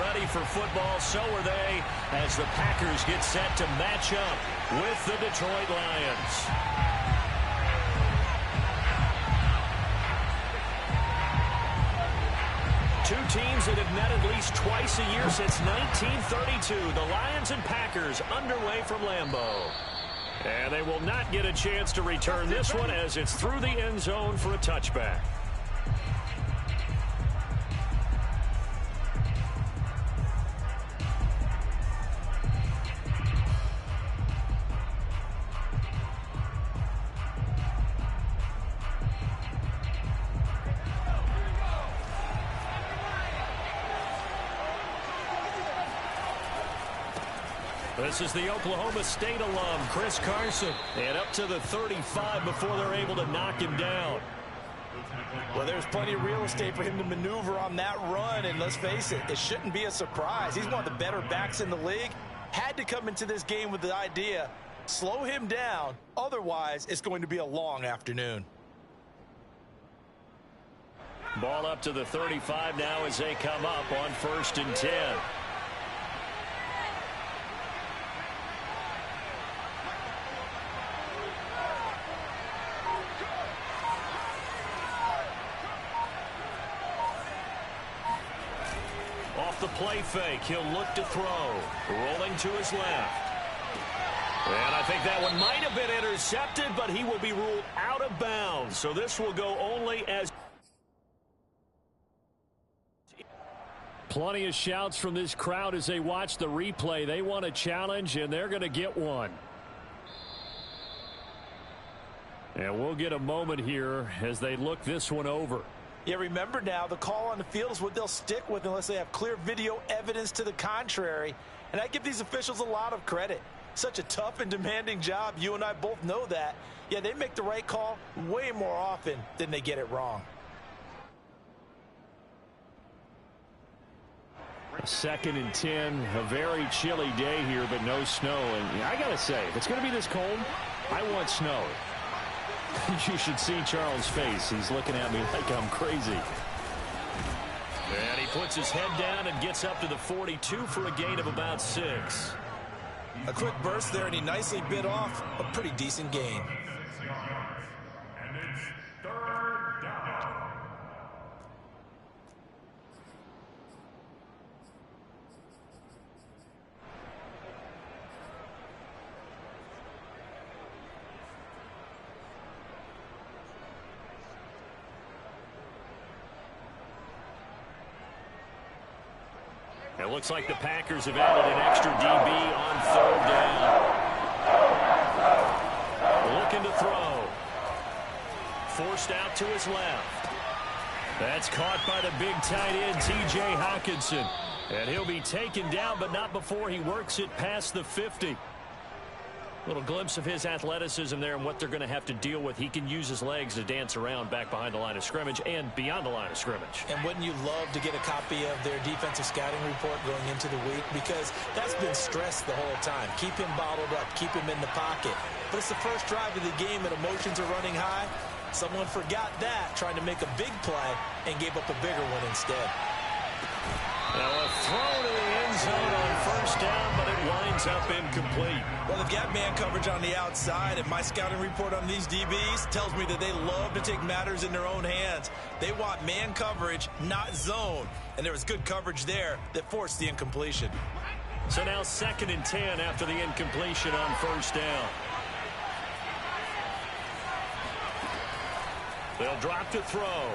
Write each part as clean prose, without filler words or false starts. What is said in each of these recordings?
ready for football. So are they, as the Packers get set to match up with the Detroit Lions. Two teams that have met at least twice a year since 1932. The Lions and Packers underway from Lambeau. And they will not get a chance to return this one as it's through the end zone for a touchback. This is the Oklahoma State alum, Chris Carson. And up to the 35 before they're able to knock him down. Well, there's plenty of real estate for him to maneuver on that run. And let's face it, it shouldn't be a surprise. He's one of the better backs in the league. Had to come into this game with the idea, slow him down. Otherwise, it's going to be a long afternoon. Ball up to the 35 now as they come up on 1st and 10. The play fake. He'll look to throw. Rolling to his left. And I think that one might have been intercepted, but he will be ruled out of bounds. So this will go only as... Plenty of shouts from this crowd as they watch the replay. They want a challenge, and they're going to get one. And we'll get a moment here as they look this one over. Yeah, remember now, the call on the field is what they'll stick with unless they have clear video evidence to the contrary. And I give these officials a lot of credit. Such a tough and demanding job. You and I both know that. Yeah, they make the right call way more often than they get it wrong. 2nd and 10, a very chilly day here, but no snow. And I got to say, if it's going to be this cold, I want snow. You should see Charles' face. He's looking at me like I'm crazy. And he puts his head down and gets up to the 42 for a gain of about 6. A quick burst there, and he nicely bit off a pretty decent gain. And it's 3rd down. It looks like the Packers have added an extra DB on 3rd down. Looking to throw. Forced out to his left. That's caught by the big tight end, T.J. Hockenson. And he'll be taken down, but not before he works it past the 50. Little glimpse of his athleticism there and what they're going to have to deal with. He can use his legs to dance around back behind the line of scrimmage and beyond the line of scrimmage. And wouldn't you love to get a copy of their defensive scouting report going into the week? Because that's been stressed the whole time. Keep him bottled up. Keep him in the pocket. But it's the first drive of the game and emotions are running high. Someone forgot that, trying to make a big play, and gave up a bigger one instead. Now a throw to the end zone on 1st down, but it winds up incomplete. Well, they've got man coverage on the outside, and my scouting report on these DBs tells me that they love to take matters in their own hands. They want man coverage, not zone. And there was good coverage there that forced the incompletion. So now 2nd and 10 after the incompletion on 1st down. They'll drop to throw.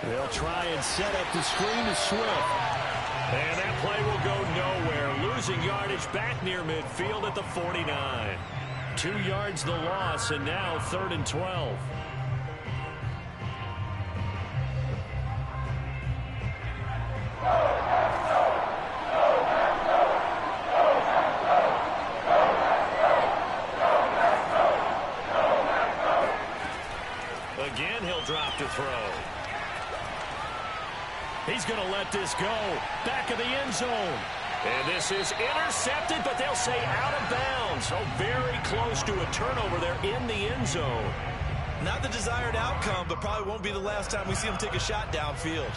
They'll try and set up the screen to Swift. And that play will go nowhere. Losing yardage back near midfield at the 49. 2 yards the loss, and now 3rd and 12. Again, he'll drop to throw. He's going to let this go. Back of the end zone. And this is intercepted, but they'll say out of bounds. So very close to a turnover there in the end zone. Not the desired outcome, but probably won't be the last time we see him take a shot downfield.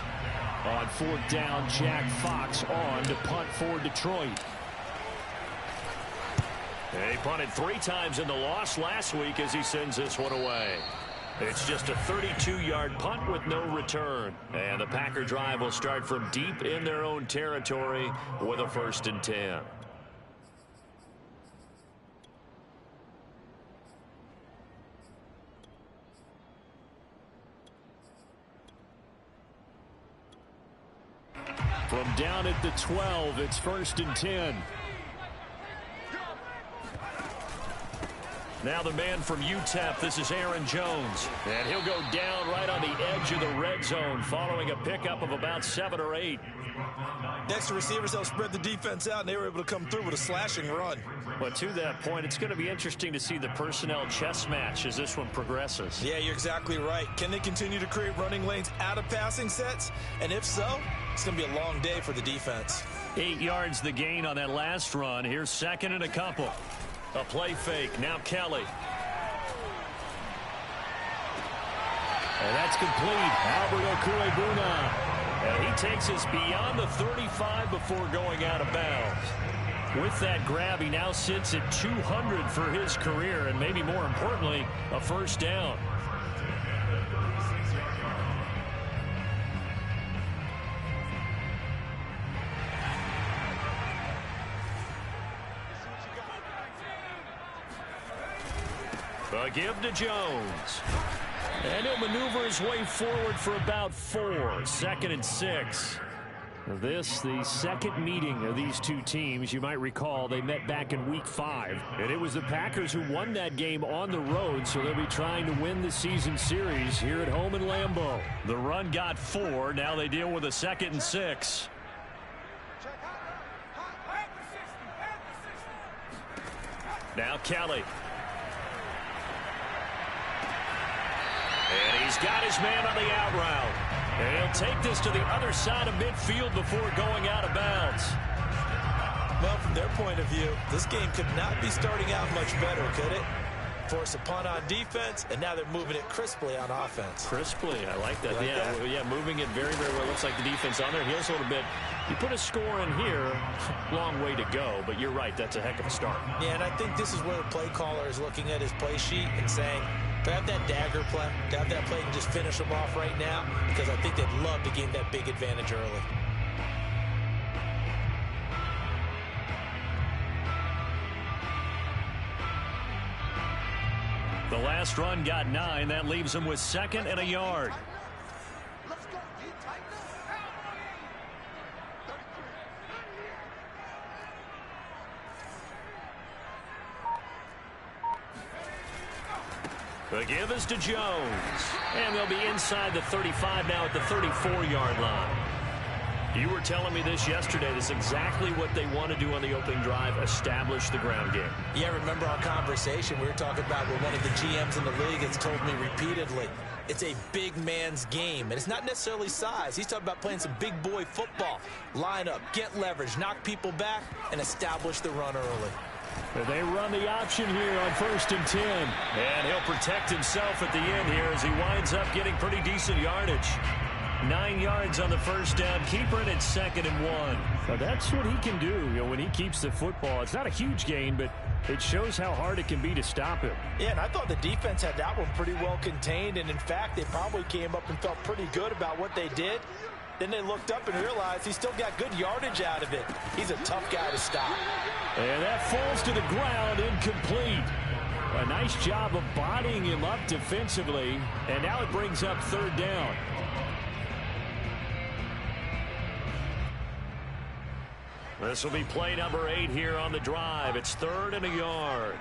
On fourth down, Jack Fox on to punt for Detroit. He punted 3 times in the loss last week as he sends this one away. It's just a 32-yard punt with no return. And the Packer drive will start from deep in their own territory with a 1st and 10. From down at the 12, it's 1st and 10. Now the man from UTEP, this is Aaron Jones. And he'll go down right on the edge of the red zone following a pickup of about 7 or 8. Next to receivers, they'll spread the defense out, and they were able to come through with a slashing run. But to that point, it's going to be interesting to see the personnel chess match as this one progresses. Yeah, you're exactly right. Can they continue to create running lanes out of passing sets? And if so, it's going to be a long day for the defense. 8 yards the gain on that last run. Here's 2nd and a couple. A play fake. Now Kelly. And that's complete. Albert Okuebuna. And he takes us beyond the 35 before going out of bounds. With that grab, he now sits at 200 for his career, and maybe more importantly, a 1st down. A give to Jones. And he'll maneuver his way forward for about 4. 2nd and 6. This, the second meeting of these two teams. You might recall they met back in week 5. And it was the Packers who won that game on the road, so they'll be trying to win the season series here at home in Lambeau. The run got 4. Now they deal with a 2nd and 6. Now Kelly. And he's got his man on the out route. And he'll take this to the other side of midfield before going out of bounds. Well, from their point of view, this game could not be starting out much better, could it? Force a punt on defense, and now they're moving it crisply on offense. Crisply, I like that. Yeah, moving it very, very well. Looks like the defense on their heels a little bit. You put a score in here, long way to go, but you're right, that's a heck of a start. Yeah, and I think this is where the play caller is looking at his play sheet and saying, to have that dagger play, to have that play and just finish them off right now, because I think they'd love to gain that big advantage early. The last run got 9. That leaves them with 2nd and a yard. The give is to Jones. And they'll be inside the 35 now at the 34-yard line. You were telling me this yesterday. This is exactly what they want to do on the opening drive, establish the ground game. Yeah, remember our conversation we were talking about with one of the GMs in the league has told me repeatedly, it's a big man's game. And it's not necessarily size. He's talking about playing some big boy football. Line up, get leverage, knock people back, and establish the run early. They run the option here on 1st and 10. And he'll protect himself at the end here as he winds up getting pretty decent yardage. 9 yards on the 1st down. Keeper it at 2nd and 1. Now that's what he can do, when he keeps the football. It's not a huge gain, but it shows how hard it can be to stop him. Yeah, and I thought the defense had that one pretty well contained. And in fact, they probably came up and felt pretty good about what they did. Then they looked up and realized he still got good yardage out of it. He's a tough guy to stop. And that falls to the ground, incomplete. A nice job of bodying him up defensively. And now it brings up 3rd down. This will be play number 8 here on the drive. It's 3rd and a yard.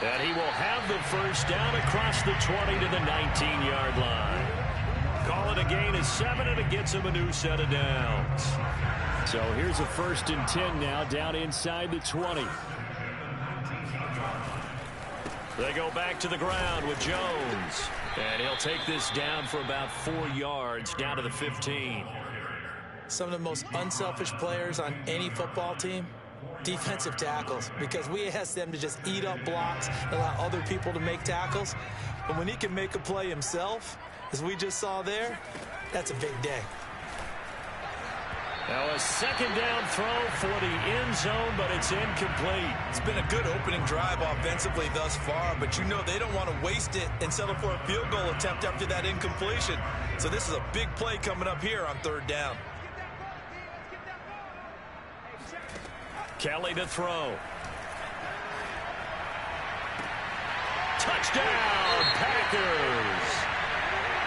And he will have the 1st down across the 20 to the 19-yard line. Call it a gain of 7, and it gets him a new set of downs. So here's a 1st and 10 now, down inside the 20. They go back to the ground with Jones. And he'll take this down for about 4 yards, down to the 15. Some of the most unselfish players on any football team Defensive tackles, because we ask them to just eat up blocks and allow other people to make tackles. But when he can make a play himself, as we just saw there, that's a big day. Now a second down throw for the end zone, but it's incomplete. It's been a good opening drive offensively thus far, but you know they don't want to waste it and settle for a field goal attempt after that incompletion. So this is a big play coming up here on third down. Kelly to throw. Touchdown, Packers.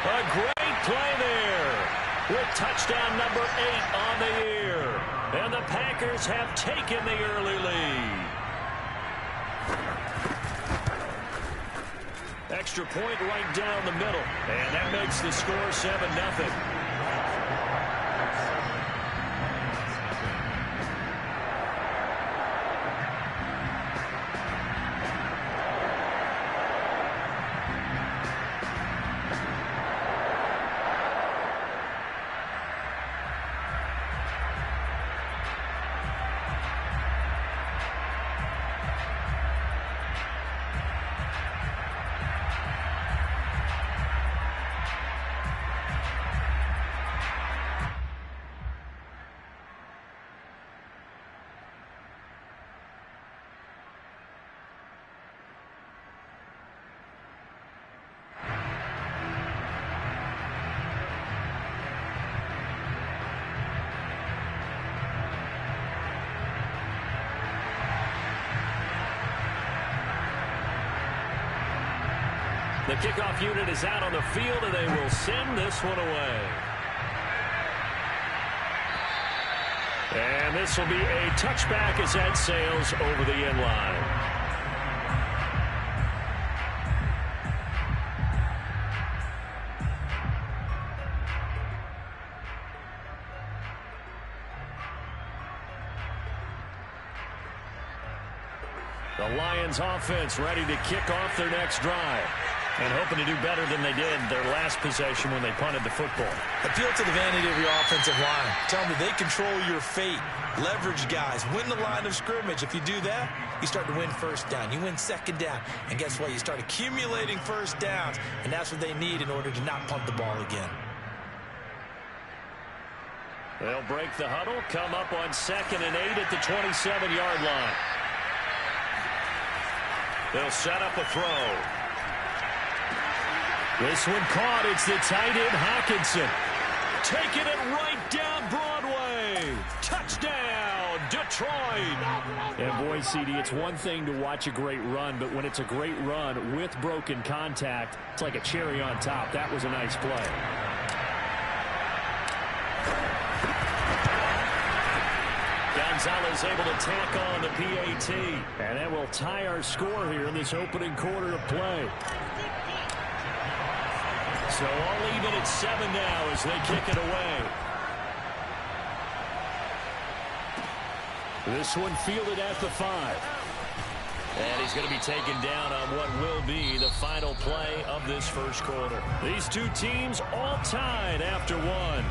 A great play there with touchdown number 8 on the year. And the Packers have taken the early lead. Extra point right down the middle. And that makes the score 7-0. The kickoff unit is out on the field, and they will send this one away. And this will be a touchback as that sails over the end line. The Lions offense ready to kick off their next drive. And hoping to do better than they did their last possession when they punted the football. Appeal to the vanity of your offensive line. Tell them that they control your fate. Leverage guys. Win the line of scrimmage. If you do that, you start to win first down. You win second down. And guess what? You start accumulating first downs. And that's what they need in order to not punt the ball again. They'll break the huddle. Come up on 2nd and 8 at the 27-yard line. They'll set up a throw. This one caught. It's the tight end, Hockenson. Taking it right down Broadway. Touchdown, Detroit. And boy, CD, it's one thing to watch a great run, but when it's a great run with broken contact, it's like a cherry on top. That was a nice play. Gonzalez able to tack on the PAT. And that will tie our score here in this opening quarter of play. So all even at 7 now as they kick it away. This one fielded at the 5. And he's going to be taken down on what will be the final play of this first quarter. These two teams all tied after 1.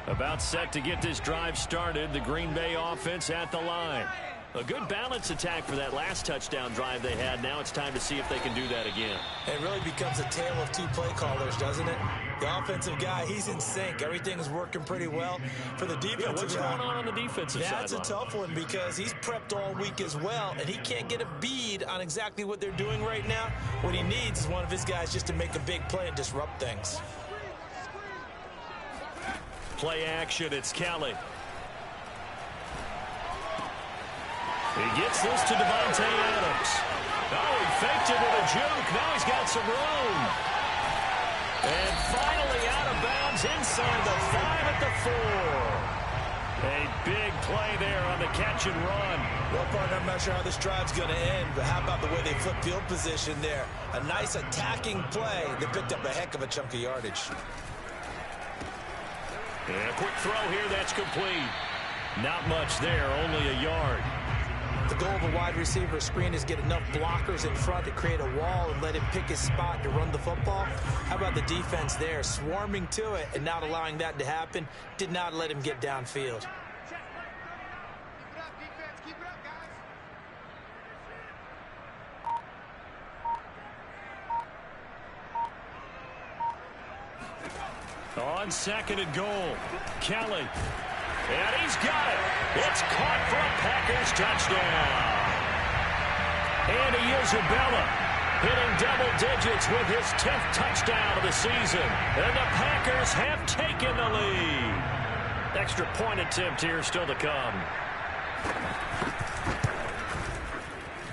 About set to get this drive started. The Green Bay offense at the line. A good balance attack for that last touchdown drive they had. Now it's time to see if they can do that again. It really becomes a tale of two play callers, doesn't it? The offensive guy, he's in sync. Everything's working pretty well. For the defensive what's guy, going on the defensive side? That's a tough one because he's prepped all week as well, and he can't get a bead on exactly what they're doing right now. What he needs is one of his guys just to make a big play and disrupt things. Play action, it's Kelly. He gets this to Devontae Adams. Oh, he faked it with a juke. Now he's got some room. And finally out of bounds inside the 5 at the 4. A big play there on the catch and run. Well, partner, I'm not sure how this drive's going to end, but how about the way they flip field position there? A nice attacking play that picked up a heck of a chunk of yardage. And a quick throw here, that's complete. Not much there, only a yard. The goal of a wide receiver screen is get enough blockers in front to create a wall and let him pick his spot to run the football. How about the defense there, swarming to it and not allowing that to happen? Did not let him get downfield. On second and goal, Kelly. And he's got it. It's caught for a Packers touchdown. Andy Isabella hitting double digits with his 10th touchdown of the season. And the Packers have taken the lead. Extra point attempt here still to come.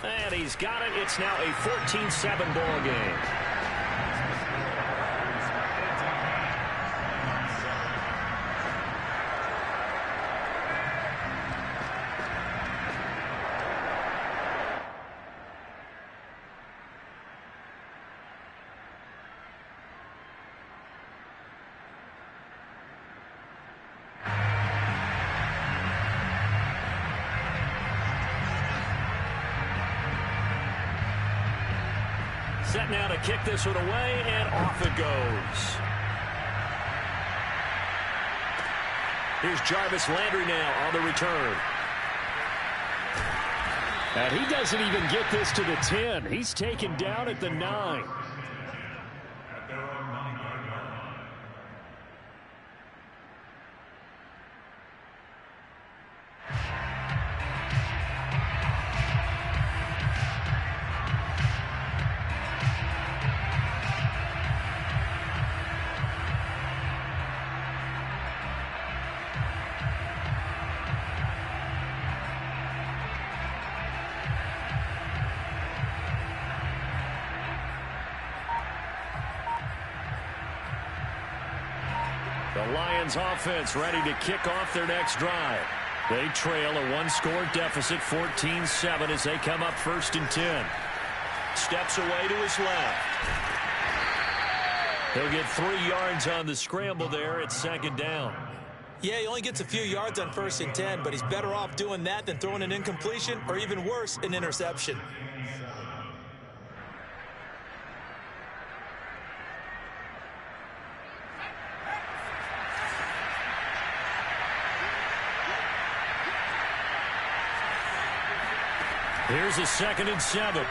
And he's got it. It's now a 14-7 ball game. Set now to kick this one away, and off it goes. Here's Jarvis Landry now on the return. And he doesn't even get this to the 10. He's taken down at the 9. The Lions offense ready to kick off their next drive. They trail a one-score deficit, 14-7, as they come up 1st and 10. Steps away to his left. He'll get 3 yards on the scramble there at 2nd down. Yeah, he only gets a few yards on 1st and 10, but he's better off doing that than throwing an incompletion or even worse, an interception. Here's a 2nd and 7.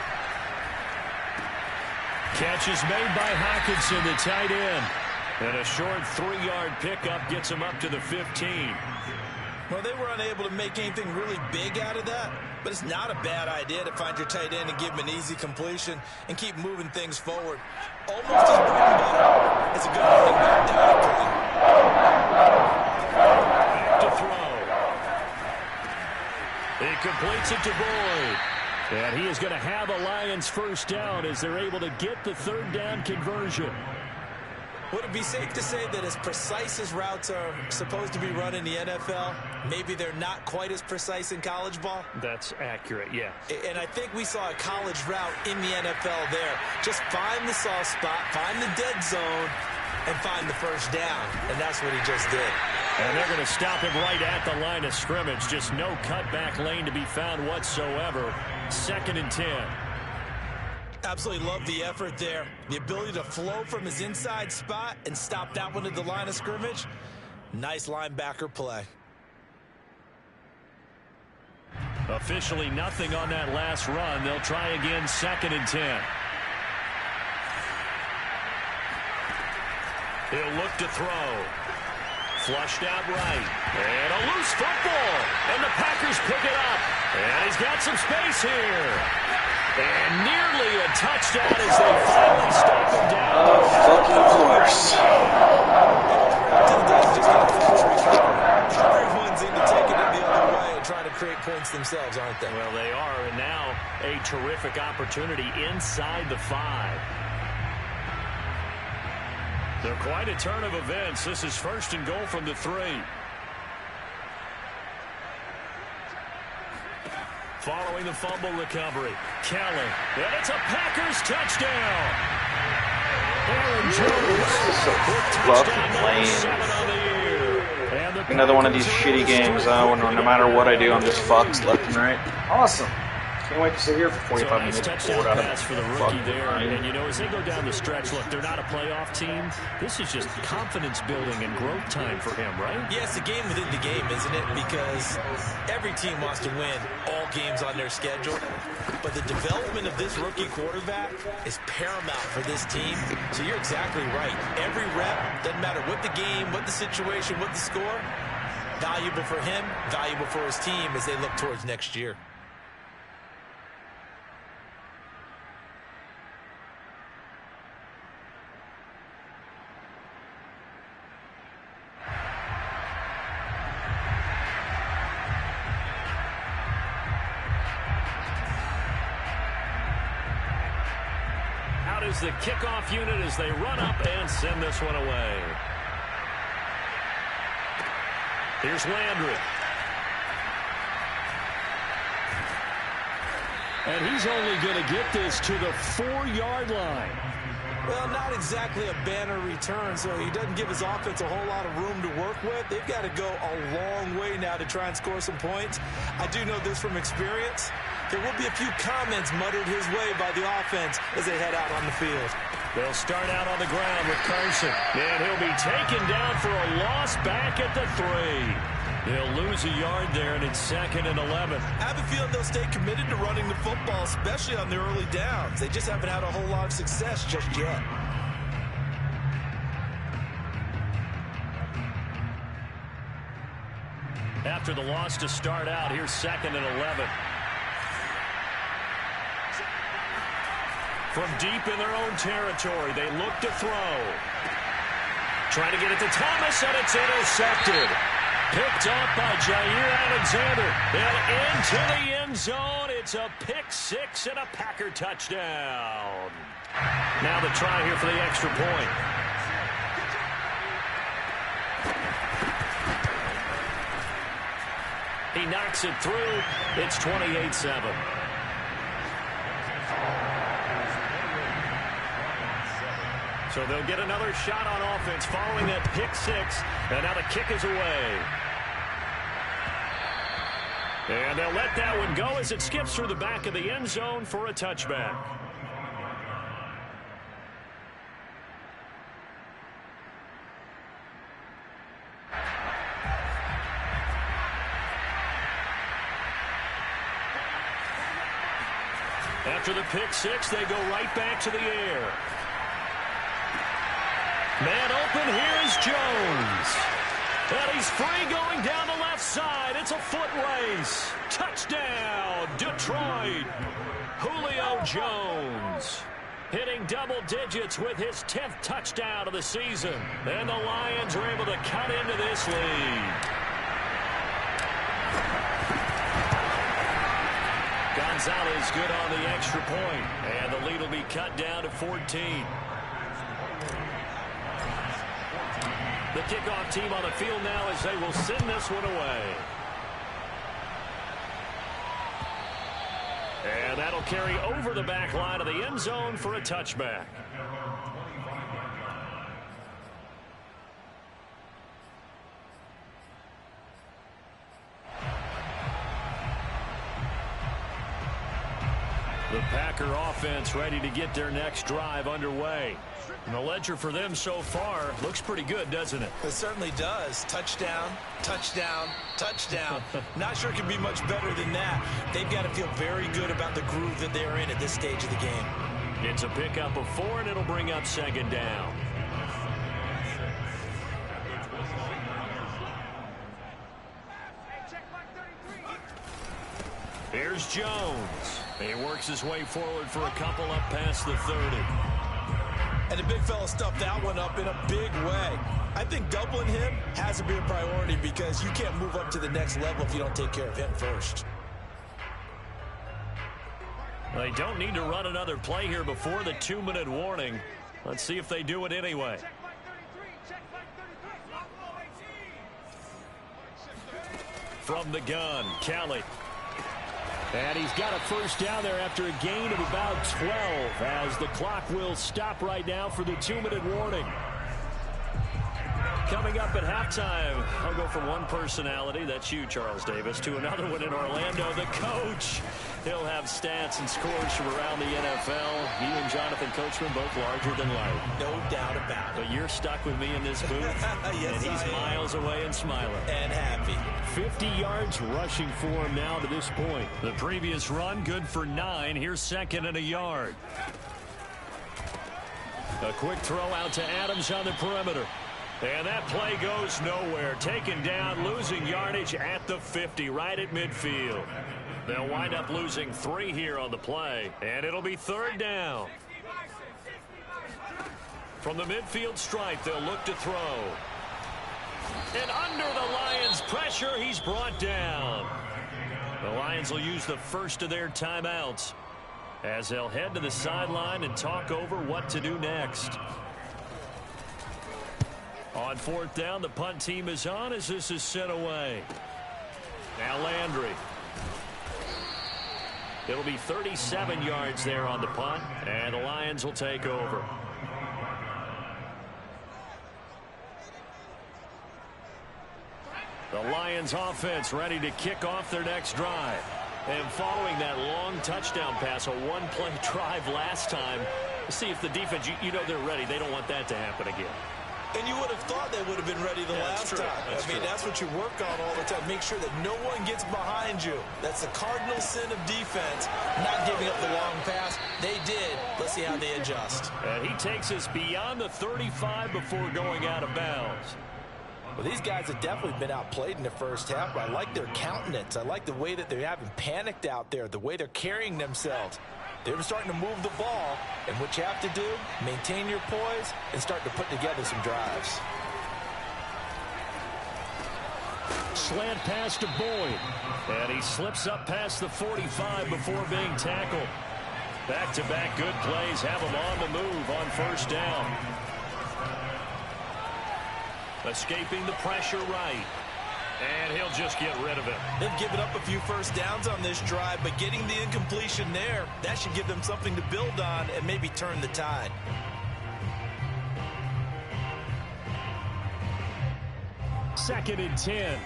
Catch is made by Hockenson, the tight end. And a short 3-yard pickup gets him up to the 15. Well, they were unable to make anything really big out of that, but it's not a bad idea to find your tight end and give him an easy completion and keep moving things forward. Almost as bread and butter. It's a good running back down to play. Back to throw. He completes it to Boyd. And he is going to have a Lions first down as they're able to get the 3rd down conversion. Would it be safe to say that as precise as routes are supposed to be run in the NFL, maybe they're not quite as precise in college ball? That's accurate, yeah. And I think we saw a college route in the NFL there. Just find the soft spot, find the dead zone, and find the first down. And that's what he just did. And they're going to stop him right at the line of scrimmage. Just no cutback lane to be found whatsoever. 2nd and 10. Absolutely love the effort there. The ability to flow from his inside spot and stop that one at the line of scrimmage. Nice linebacker play. Officially nothing on that last run. They'll try again 2nd and 10. He'll look to throw. Flushed out right. And a loose football. And the Packers pick it up. And he's got some space here. And nearly a touchdown as they finally stop him down. Oh, fucking course. Everyone's into taking it the other way and trying to create points themselves, aren't they? Well, they are. And now a terrific opportunity inside the 5. They're quite a turn of events. This is 1st and goal from the 3. Following the fumble recovery, Kelly. And it's a Packers touchdown. Aaron Jones with touchdown number 7 on the year. And Another one of these shitty games, no matter what I do, I'm just fucked left and right. Awesome. Can't wait to sit here for 45 minutes. Touchdown pass for the rookie there. And, you know, as they go down the stretch, look, they're not a playoff team. This is just confidence building and growth time for him, right? Yeah, it's a game within the game, isn't it? Because every team wants to win all games on their schedule. But the development of this rookie quarterback is paramount for this team. So you're exactly right. Every rep, doesn't matter what the game, what the situation, what the score, valuable for him, valuable for his team as they look towards next year. Is the kickoff unit as they run up and send this one away. Here's Landry. And he's only going to get this to the 4-yard line. Well, not exactly a banner return, so he doesn't give his offense a whole lot of room to work with. They've got to go a long way now to try and score some points. I do know this from experience. There will be a few comments muttered his way by the offense as they head out on the field. They'll start out on the ground with Carson. And he'll be taken down for a loss back at the 3. They'll lose a yard there, and it's 2nd and 11. I have a feeling they'll stay committed to running the football, especially on the early downs. They just haven't had a whole lot of success just yet. After the loss to start out, here's 2nd and 11. From deep in their own territory, they look to throw. Trying to get it to Thomas, and it's intercepted. Picked off by Jair Alexander. And into the end zone. It's a pick-6 and a Packer touchdown. Now the try here for the extra point. He knocks it through. It's 28-7. So they'll get another shot on offense following that pick-6. And now the kick is away. And they'll let that one go as it skips through the back of the end zone for a touchback. After the pick-6, they go right back to the air. Man open, here is Jones. And he's free going down the left side. It's a foot race. Touchdown, Detroit. Julio Jones hitting double digits with his 10th touchdown of the season. And the Lions are able to cut into this lead. Gonzalez good on the extra point. And the lead will be cut down to 14. The kickoff team on the field now as they will send this one away. And that'll carry over the back line of the end zone for a touchback. The Packer offense ready to get their next drive underway. And the ledger for them so far looks pretty good, doesn't it? It certainly does. Touchdown, touchdown, touchdown. Not sure it can be much better than that. They've got to feel very good about the groove that they're in at this stage of the game. It's a pickup of 4, and it'll bring up 2nd down. Here's Jones. He works his way forward for a couple up past the 30. And the big fella stuffed that one up in a big way. I think doubling him has to be a priority because you can't move up to the next level if you don't take care of him first. They don't need to run another play here before the 2-minute warning. Let's see if they do it anyway. From the gun, Kelly. And he's got a first down there after a gain of about 12 as the clock will stop right now for the 2-minute warning. Coming up at halftime, I'll go from one personality, that's you, Charles Davis, to another one in Orlando, the coach. He'll have stats and scores from around the NFL. He and Jonathan Coachman both larger than life. No doubt about it. But you're stuck with me in this booth, yes, and he's miles away and smiling. And happy. 50 yards rushing for him now to this point. The previous run, good for 9. Here's second and a yard. A quick throw out to Adams on the perimeter. And that play goes nowhere. Taken down, losing yardage at the 50, right at midfield. They'll wind up losing 3 here on the play, and it'll be third down. From the midfield stripe, they'll look to throw. And under the Lions' pressure, he's brought down. The Lions will use the first of their timeouts as they'll head to the sideline and talk over what to do next. On fourth down, the punt team is on as this is sent away. Now Landry. It'll be 37 yards there on the punt, and the Lions will take over. The Lions offense ready to kick off their next drive. And following that long touchdown pass, a one-play drive last time, see if the defense, you know they're ready. They don't want that to happen again. And you would have thought they would have been ready the last time. That's what you work on all the time. Make sure that no one gets behind you. That's the cardinal sin of defense, not giving up the long pass. They did. Let's see how they adjust. And he takes us beyond the 35 before going out of bounds. Well, these guys have definitely been outplayed in the first half, but I like their countenance. I like the way that they haven't panicked out there, the way they're carrying themselves. They're starting to move the ball, and what you have to do, maintain your poise and start to put together some drives. Slant pass to Boyd, and he slips up past the 45 before being tackled. Back-to-back good plays have him on the move on first down. Escaping the pressure right. And he'll just get rid of it. They've given up a few first downs on this drive, but getting the incompletion there, that should give them something to build on and maybe turn the tide. Second and 10.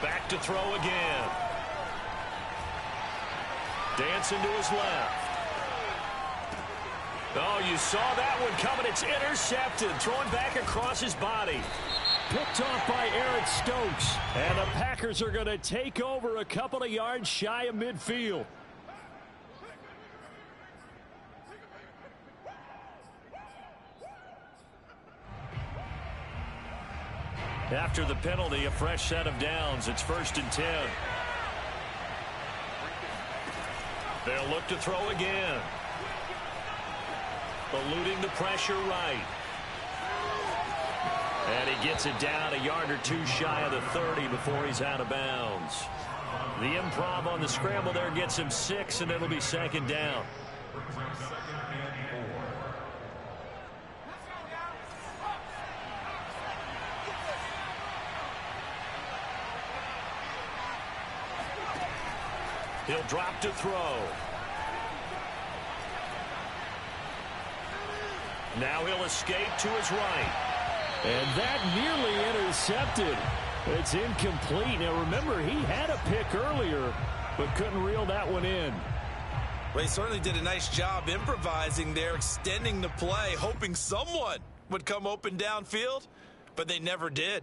Back to throw again. Dancing to his left. Oh, you saw that one coming. It's intercepted. Thrown back across his body. Picked off by Eric Stokes. And the Packers are going to take over a couple of yards shy of midfield. After the penalty, a fresh set of downs. It's first and 10. They'll look to throw again. Eluding the pressure right. And he gets it down a yard or two shy of the 30 before he's out of bounds. The improv on the scramble there gets him 6, and it'll be second down. He'll drop to throw. Now he'll escape to his right. And that nearly intercepted. It's incomplete. Now remember, he had a pick earlier, but couldn't reel that one in. Well, he certainly did a nice job improvising there, extending the play, hoping someone would come open downfield, but they never did.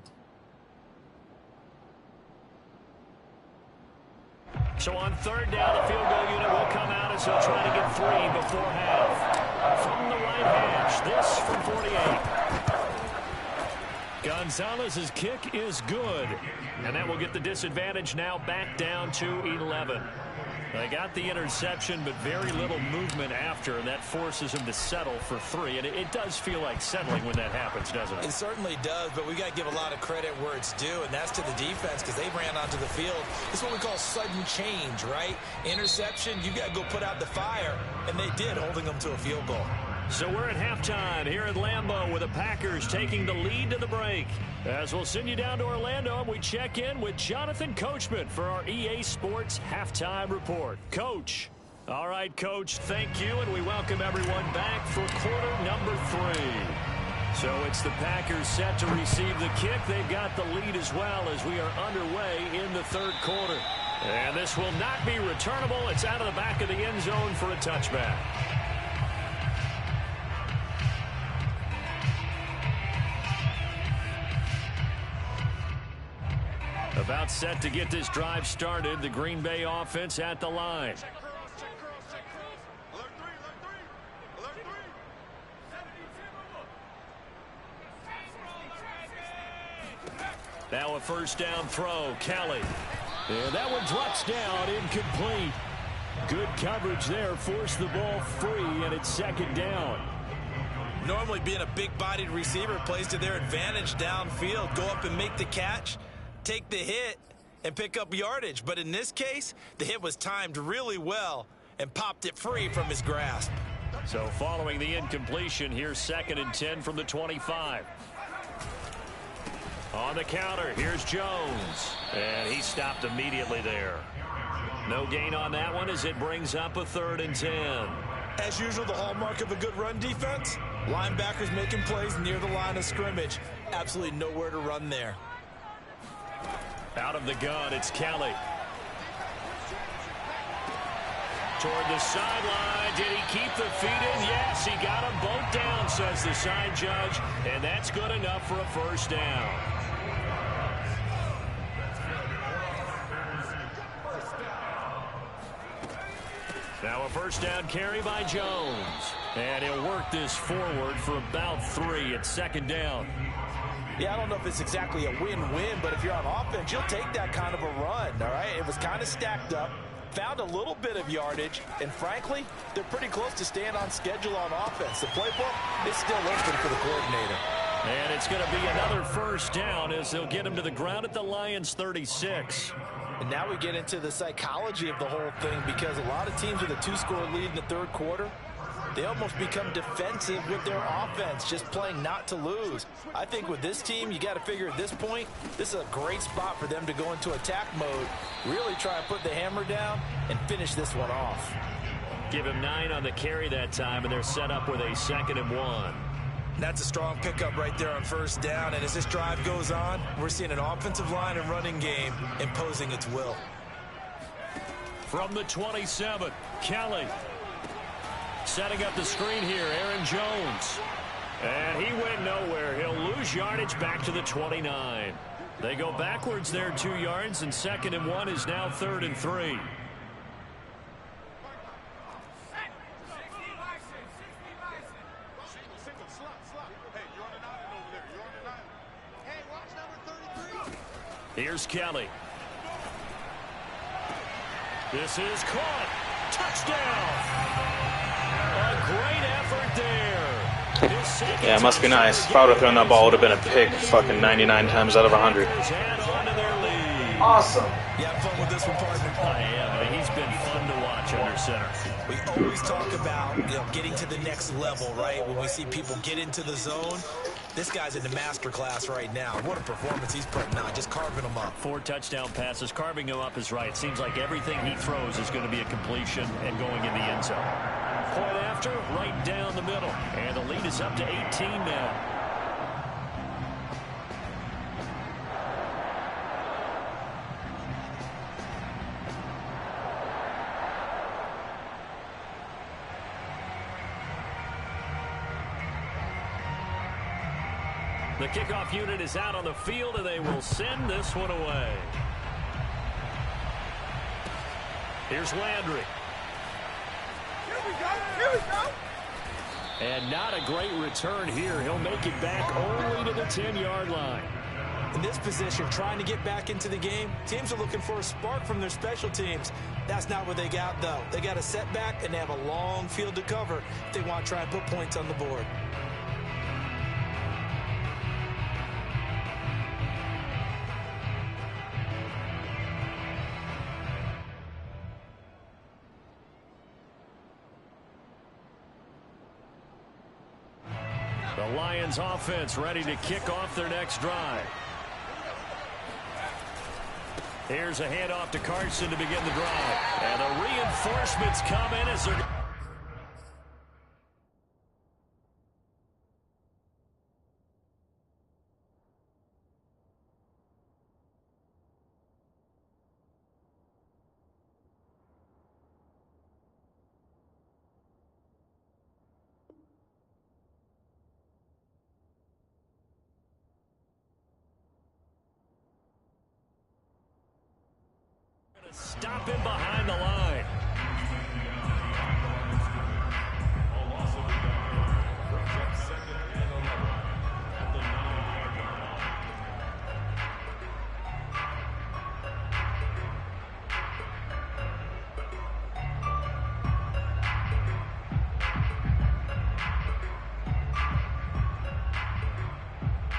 So on third down, the field goal unit will come out as they'll try to get 3 before half. From the right hash, this from 48. Gonzalez's kick is good. And that will get the disadvantage now back down to 11. They got the interception, but very little movement after, and that forces him to settle for 3. And it does feel like settling when that happens, doesn't it? It certainly does, but we got to give a lot of credit where it's due, and that's to the defense because they ran onto the field. It's what we call sudden change, right? Interception, you got to go put out the fire, and they did, holding them to a field goal. So we're at halftime here at Lambeau with the Packers taking the lead to the break. As we'll send you down to Orlando and we check in with Jonathan Coachman for our EA Sports Halftime Report. Coach, All right, Coach, thank you, and we welcome everyone back for quarter number 3. So it's the Packers set to receive the kick. They've got the lead as well as we are underway in the third quarter. And this will not be returnable. It's out of the back of the end zone for a touchback. About set to get this drive started. The Green Bay offense at the line. Now a first down throw. Kelly. And that one drops down, incomplete. Good coverage there. Forced the ball free, and it's second down. Normally being a big-bodied receiver plays to their advantage downfield. Go up and make the catch, take the hit, and pick up yardage. But in this case, the hit was timed really well and popped it free from his grasp. So following the incompletion, here's 2nd and 10 from the 25. On the counter, here's Jones. And he stopped immediately there. No gain on that one as it brings up a 3rd and 10. As usual, the hallmark of a good run defense, linebackers making plays near the line of scrimmage. Absolutely nowhere to run there. Out of the gun, it's Kelly. Toward the sideline. Did he keep the feet in? Yes, he got them both down, says the side judge. And that's good enough for a first down. Now a first down carry by Jones. And he'll work this forward for about 3 at 2nd down. Yeah, I don't know if it's exactly a win-win, but if you're on offense, you'll take that kind of a run, all right? It was kind of stacked up, found a little bit of yardage, and frankly, they're pretty close to staying on schedule on offense. The playbook is still open for the coordinator. And it's going to be another first down as they'll get him to the ground at the Lions' 36. And now we get into the psychology of the whole thing, because a lot of teams with a 2-score lead in the third quarter, they almost become defensive with their offense, just playing not to lose. I think with this team, you got to figure at this point, this is a great spot for them to go into attack mode, really try and put the hammer down and finish this one off. Give him 9 on the carry that time, and they're set up with a 2nd and 1. That's a strong pickup right there on first down. And as this drive goes on, we're seeing an offensive line and running game imposing its will. From the 27, Kelly. Setting up the screen here, Aaron Jones. And he went nowhere. He'll lose yardage back to the 29. They go backwards there 2 yards, and 2nd and 1 is now 3rd and 3. Here's Kelly. This is caught. Touchdown. A great effort there. Yeah, it must be nice. If I would have thrown that ball, it would have been a pick fucking 99 times out of 100. Awesome. You have fun with this one, partner? I am. He's been fun to watch under center. We always talk about, getting to the next level, right? When we see people get into the zone, this guy's in the master class right now. What a performance he's putting on, just carving them up. 4 touchdown passes. Carving him up is right. Seems like everything he throws is going to be a completion and going in the end zone. Point after, right down the middle. And the lead is up to 18 now. The kickoff unit is out on the field, and they will send this one away. Here's Landry. Here we go. Here we go. And not a great return here. He'll make it back only to the 10-yard line. In this position, trying to get back into the game, teams are looking for a spark from their special teams. That's not what they got, though. They got a setback, and they have a long field to cover if they want to try and put points on the board. The Lions offense ready to kick off their next drive. Here's a handoff to Carson to begin the drive. And the reinforcements come in as they're... Stop him behind the line.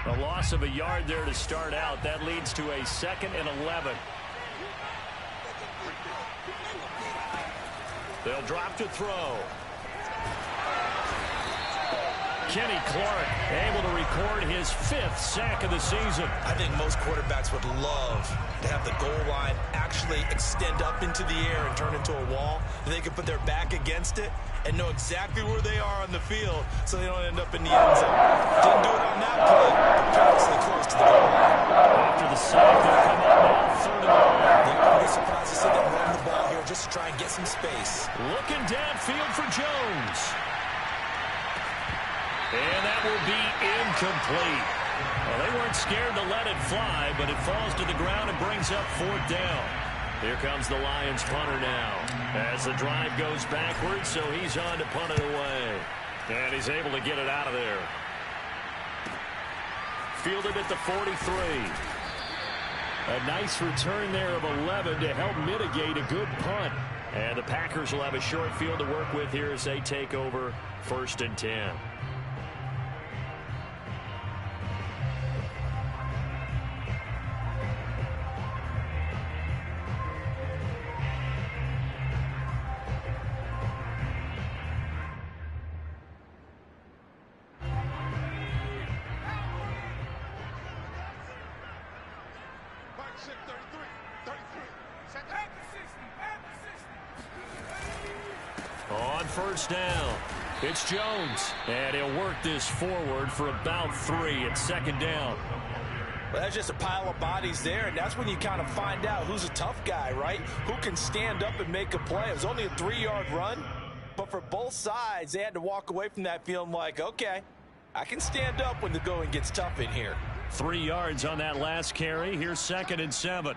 A loss of a yard there to start out. That leads to a 2nd and 11. They'll drop to throw. Kenny Clark able to record his 5th sack of the season. I think most quarterbacks would love to have the goal line actually extend up into the air and turn into a wall. And they can put their back against it and know exactly where they are on the field so they don't end up in the end zone. Didn't do it on that play, but perilously close to the goal line. After the sack, they'll come up now 3rd and 1. They wouldn't be surprised to see them run the ball here just to try and get some space. Looking downfield for Jones. And that will be incomplete. Well, they weren't scared to let it fly, but it falls to the ground and brings up 4th down. Here comes the Lions punter now as the drive goes backwards, so he's on to punt it away. And he's able to get it out of there. Fielded at the 43. A nice return there of 11 to help mitigate a good punt. And the Packers will have a short field to work with here as they take over 1st and 10. On 1st down, it's Jones, and he'll work this forward for about 3 at 2nd down. Well, that's just a pile of bodies there, and that's when you kind of find out who's a tough guy, right? Who can stand up and make a play. It was only a 3-yard run, but for both sides, they had to walk away from that feeling like, okay, I can stand up when the going gets tough in here. 3 yards on that last carry. Here's 2nd and 7.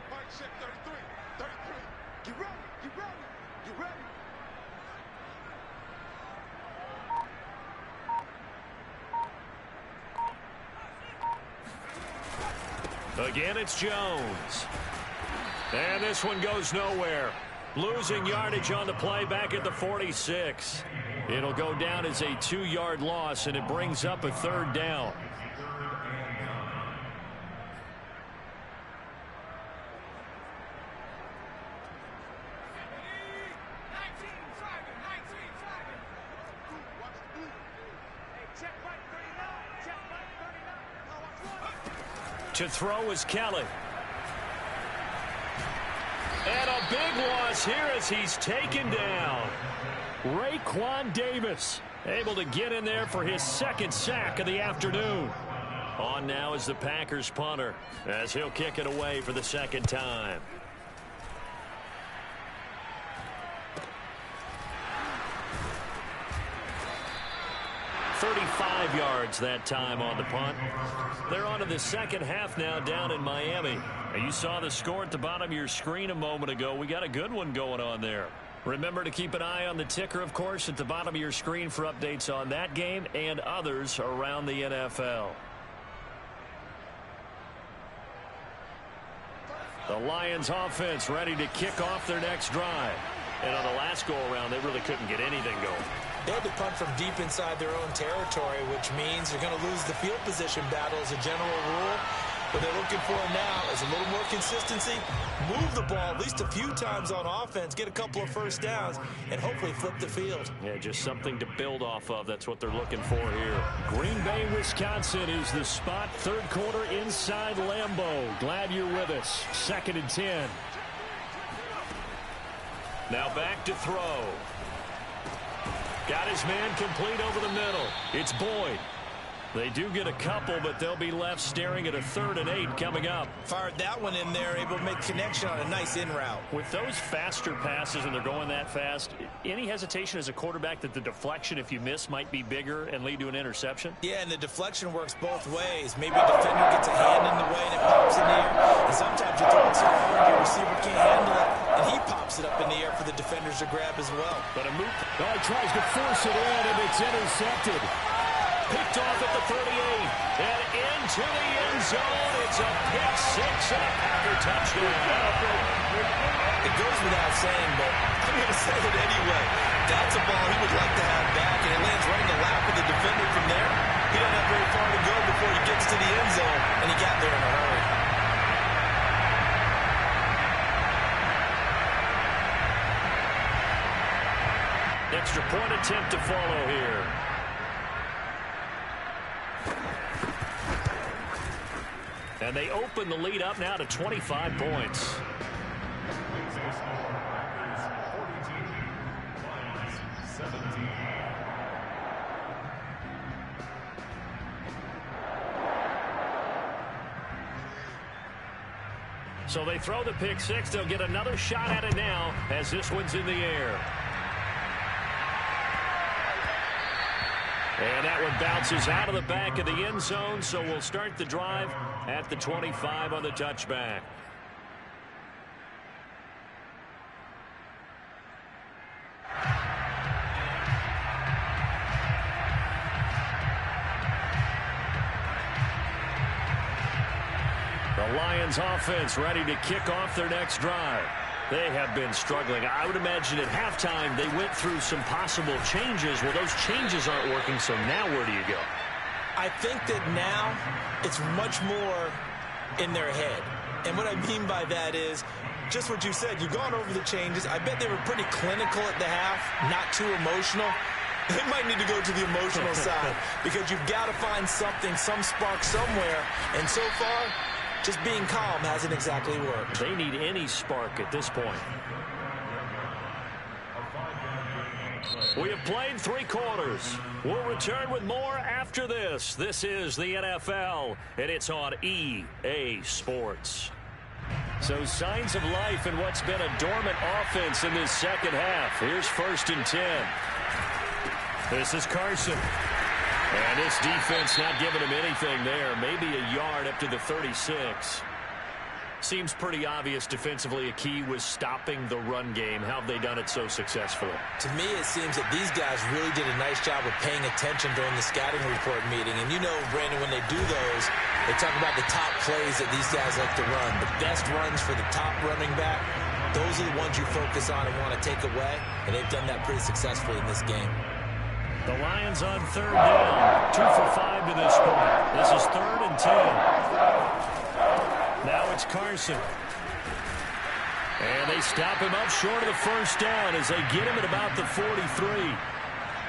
Again, it's Jones. And this one goes nowhere. Losing yardage on the play back at the 46. It'll go down as a 2-yard loss, and it brings up a 3rd down. To throw is Kelly. And a big loss here as he's taken down. Raekwon Davis able to get in there for his 2nd sack of the afternoon. On now is the Packers punter as he'll kick it away for the 2nd time. 35 yards that time on the punt. They're on to the 2nd half now down in Miami. And you saw the score at the bottom of your screen a moment ago. We got a good one going on there. Remember to keep an eye on the ticker, of course, at the bottom of your screen for updates on that game and others around the NFL. The Lions offense ready to kick off their next drive. And on the last go-around, they really couldn't get anything going. They had to punt from deep inside their own territory, which means they're going to lose the field position battle as a general rule. What they're looking for now is a little more consistency, move the ball at least a few times on offense, get a couple of first downs, and hopefully flip the field. Yeah, just something to build off of. That's what they're looking for here. Green Bay, Wisconsin is the spot. Third quarter inside Lambeau. Glad you're with us. 2nd and 10. Now back to throw. Got his man complete over the middle. It's Boyd. They do get a couple, but they'll be left staring at a 3rd and 8 coming up. Fired that one in there, able to make connection on a nice in route. With those faster passes and they're going that fast, any hesitation as a quarterback that the deflection, if you miss, might be bigger and lead to an interception? Yeah, and the deflection works both ways. Maybe a defender gets a hand in the way and it pops in the air. And sometimes you throw it so hard your receiver can't handle it, and he pops it up in the air for the defenders to grab as well. But a move. Oh, he tries to force it in, and it's intercepted. Picked off at the 38, and into the end zone. It's a pick six and a Packer touchdown. It goes without saying, but I'm going to say it anyway. That's a ball he would like to have back, and it lands right in the lap of the defender from there. He doesn't have very far to go before he gets to the end zone, and he got there in a hurry. Extra point attempt to follow here. And they open the lead up now to 25 points. So they throw the pick six. They'll get another shot at it now as this one's in the air. And that one bounces out of the back of the end zone, so we'll start the drive at the 25 on the touchback. The Lions offense ready to kick off their next drive. They have been struggling. I would imagine at halftime they went through some possible changes. Well, those changes aren't working, so now where do you go? I think that now it's much more in their head. And what I mean by that is just what you said. You've gone over the changes. I bet they were pretty clinical at the half, not too emotional. They might need to go to the emotional side because you've got to find something, some spark somewhere. And so far, just being calm hasn't exactly worked. They need any spark at this point. We have played 3 quarters. We'll return with more after this. This is the NFL, and it's on EA Sports. So signs of life in what's been a dormant offense in this second half. Here's 1st and 10. This is Carson. And this defense not giving him anything there. Maybe a yard up to the 36. Seems pretty obvious defensively a key was stopping the run game. How have they done it so successfully? To me, it seems that these guys really did a nice job of paying attention during the scouting report meeting. And you know, Brandon, when they do those, they talk about the top plays that these guys like to run. The best runs for the top running back, those are the ones you focus on and want to take away. And they've done that pretty successfully in this game. The Lions on 3rd down. 2 for 5 to this point. This is 3rd and 10. Now it's Carson. And they stop him up short of the 1st down as they get him at about the 43.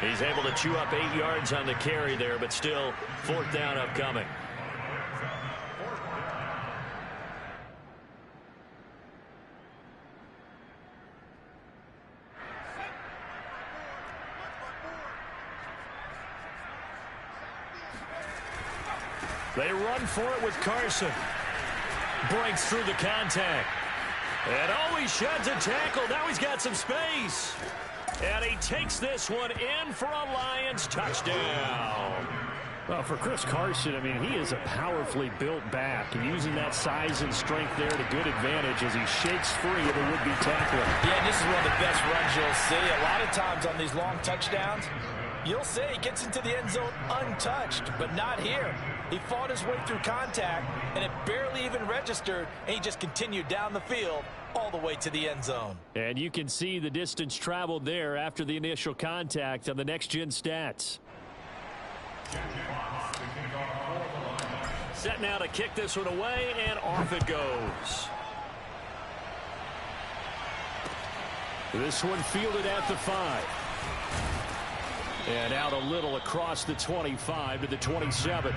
He's able to chew up 8 yards on the carry there, but still 4th down upcoming. They run for it with Carson. Breaks through the contact. And oh, he sheds a tackle. Now he's got some space. And he takes this one in for a Lions touchdown. Well, for Chris Carson, I mean, he is a powerfully built back. And using that size and strength there to good advantage as he shakes free of the would-be tackler. Yeah, this is one of the best runs you'll see. A lot of times on these long touchdowns, you'll say he gets into the end zone untouched, but not here. He fought his way through contact, and it barely even registered, and he just continued down the field all the way to the end zone. And you can see the distance traveled there after the initial contact on the next-gen stats. Set now to kick this one away, and off it goes. This one fielded at the 5. And out a little across the 25 to the 27.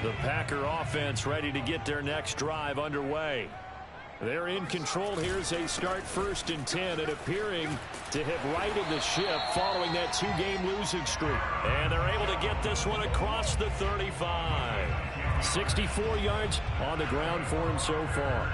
The Packer offense ready to get their next drive underway. They're in control here as they start 1st and 10 and appearing to have righted the ship following that 2-game losing streak. And they're able to get this one across the 35. 64 yards on the ground for him so far.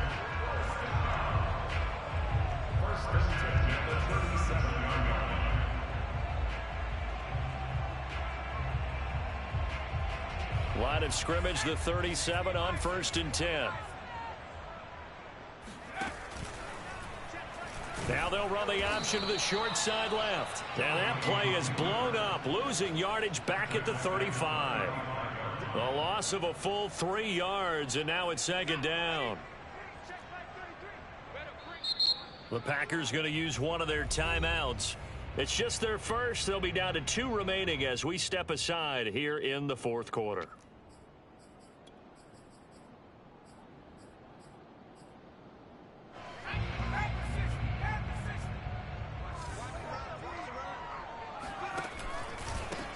Line of scrimmage, the 37 on 1st and 10. Now they'll run the option to the short side left. And that play is blown up, losing yardage back at the 35. A loss of a full 3 yards, and now it's 2nd down. The Packers going to use one of their timeouts. It's just their first. They'll be down to 2 remaining as we step aside here in the 4th quarter.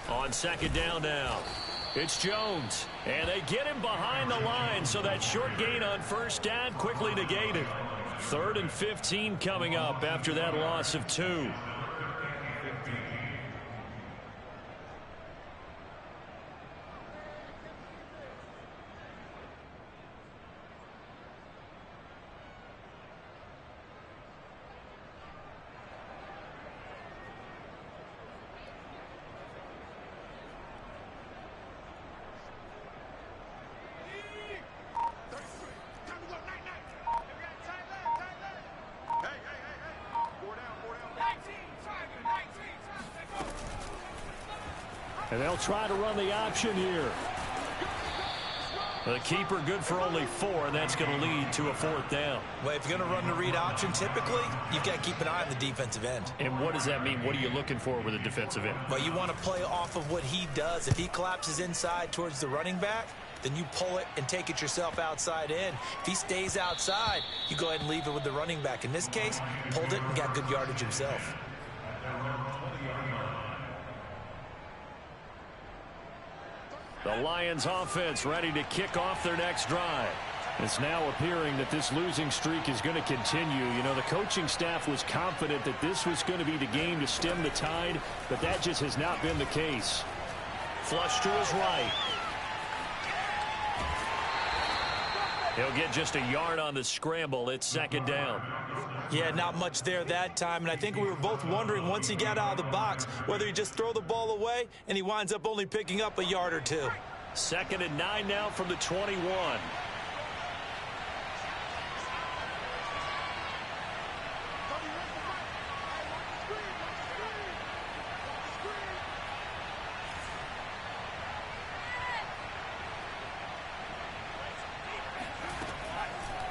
On 2nd down now, it's Jones, and they get him behind the line, so that short gain on 1st down quickly negated. 3rd and 15 coming up after that loss of 2. And they'll try to run the option here. The keeper good for only 4, and that's going to lead to a 4th down. Well, if you're going to run the read option, typically, you've got to keep an eye on the defensive end. And what does that mean? What are you looking for with a defensive end? Well, you want to play off of what he does. If he collapses inside towards the running back, then you pull it and take it yourself outside in. If he stays outside, you go ahead and leave it with the running back. In this case, pulled it and got good yardage himself. The Lions offense ready to kick off their next drive. It's now appearing that this losing streak is going to continue. You know, the coaching staff was confident that this was going to be the game to stem the tide, but that just has not been the case. Flush to his right. He'll get just a yard on the scramble. It's 2nd down. Yeah, not much there that time, and I think we were both wondering once he got out of the box whether he just throw the ball away, and he winds up only picking up a yard or 2. 2nd and 9 now from the 21.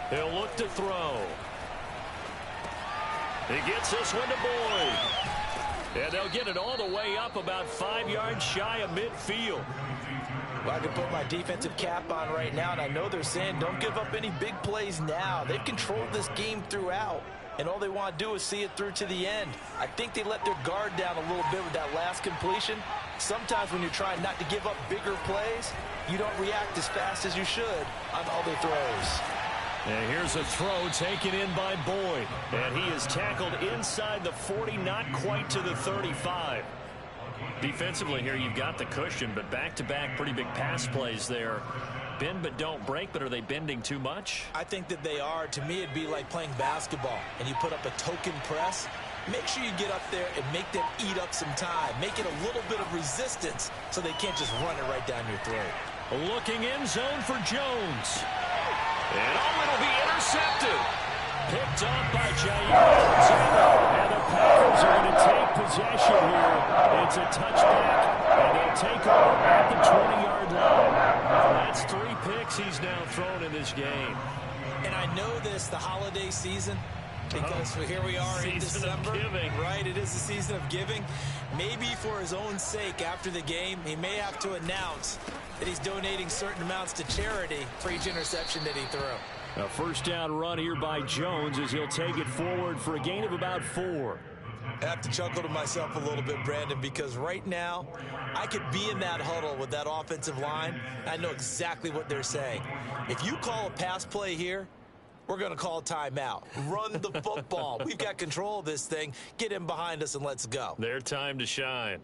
He'll look to throw. He gets this one to Boyd. And they'll get it all the way up about 5 yards shy of midfield. Well, I can put my defensive cap on right now, and I know they're saying don't give up any big plays now. They've controlled this game throughout, and all they want to do is see it through to the end. I think they let their guard down a little bit with that last completion. Sometimes when you're trying not to give up bigger plays, you don't react as fast as you should on all their throws. And here's a throw taken in by Boyd. And he is tackled inside the 40, not quite to the 35. Defensively here, you've got the cushion, but back-to-back pretty big pass plays there. Bend but don't break, but are they bending too much? I think that they are. To me, it'd be like playing basketball, and you put up a token press. Make sure you get up there and make them eat up some time. Make it a little bit of resistance so they can't just run it right down your throat. Looking in zone for Jones. And it'll be intercepted. Picked up by Jair Alexander. And the Packers are going to take possession here. It's a touchback, and they'll take over at the 20-yard line. That's 3 picks he's now thrown in this game. And I know this, the holiday season, Because here we are in December, right? It is the season of giving. Maybe for his own sake, after the game, he may have to announce that he's donating certain amounts to charity for each interception that he threw. A first down run here by Jones as he'll take it forward for a gain of about 4. I have to chuckle to myself a little bit, Brandon, because right now I could be in that huddle with that offensive line. I know exactly what they're saying. If you call a pass play here, we're going to call a timeout. Run the football. We've got control of this thing. Get him behind us and let's go. Their time to shine.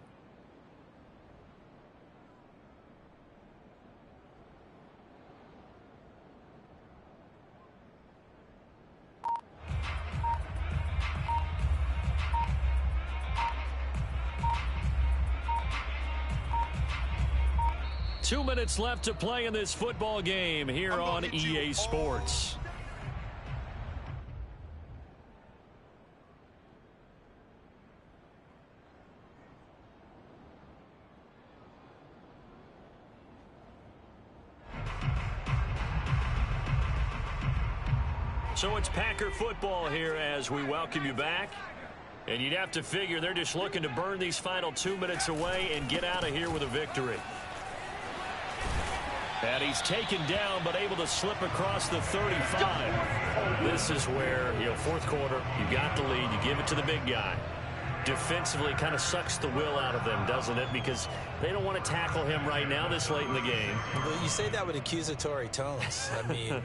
Two minutes left to play in this football game here on EA Sports. So it's Packer football here as we welcome you back. And you'd have to figure they're just looking to burn these final 2 minutes away and get out of here with a victory. And he's taken down, but able to slip across the 35. This is where, fourth quarter, you got the lead, you give it to the big guy. Defensively kind of sucks the will out of them, doesn't it? Because they don't want to tackle him right now this late in the game. Well, you say that with accusatory tones. I mean,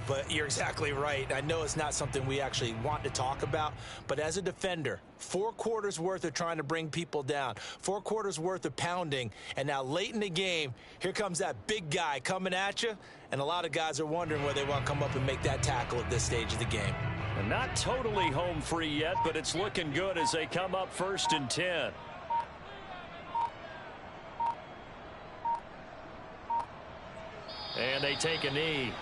but you're exactly right. I know it's not something we actually want to talk about, but as a defender, 4 quarters worth of trying to bring people down, 4 quarters worth of pounding, and now late in the game, here comes that big guy coming at you, and a lot of guys are wondering where they want to come up and make that tackle at this stage of the game. And not totally home free yet, but it's looking good as they come up 1st and 10. And they take a knee.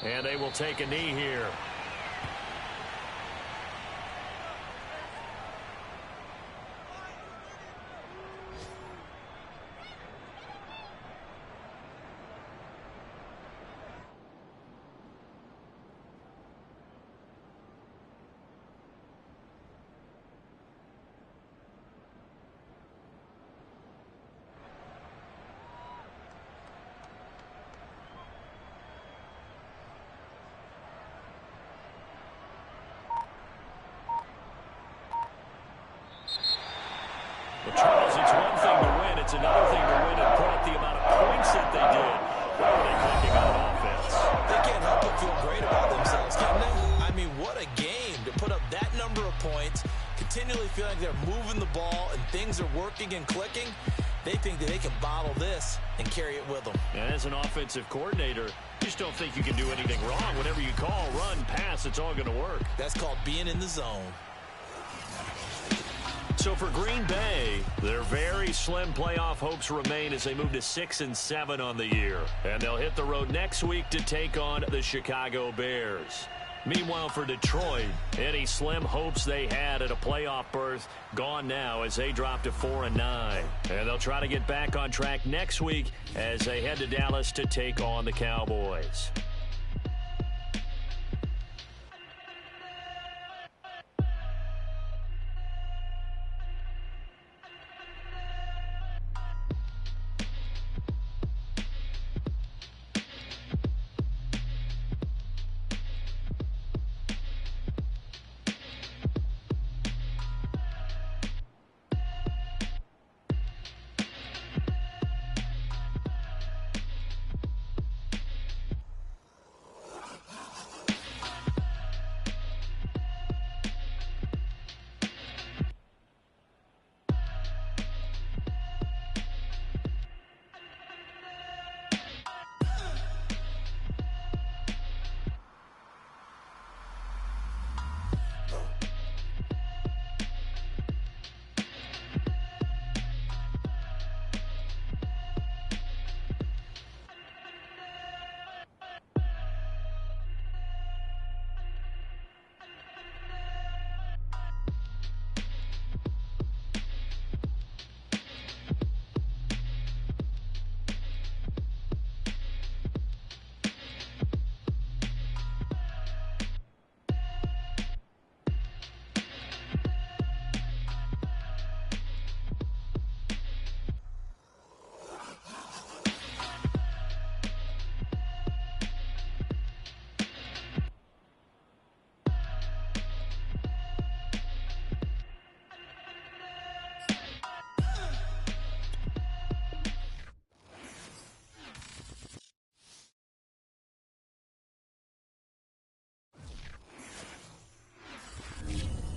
And they will take a knee here. Well, Charles, it's one thing to win. It's another thing to win and put up the amount of points that they did. What are they thinking on offense? They can't help but feel great about themselves, can they? I mean, what a game to put up that number of points, continually feeling like they're moving the ball and things are working and clicking. They think that they can bottle this and carry it with them. And as an offensive coordinator, you just don't think you can do anything wrong. Whatever you call, run, pass, it's all going to work. That's called being in the zone. So for Green Bay, their very slim playoff hopes remain as they move to 6-7 on the year. And they'll hit the road next week to take on the Chicago Bears. Meanwhile, for Detroit, any slim hopes they had at a playoff berth gone now as they drop to 4-9. And they'll try to get back on track next week as they head to Dallas to take on the Cowboys.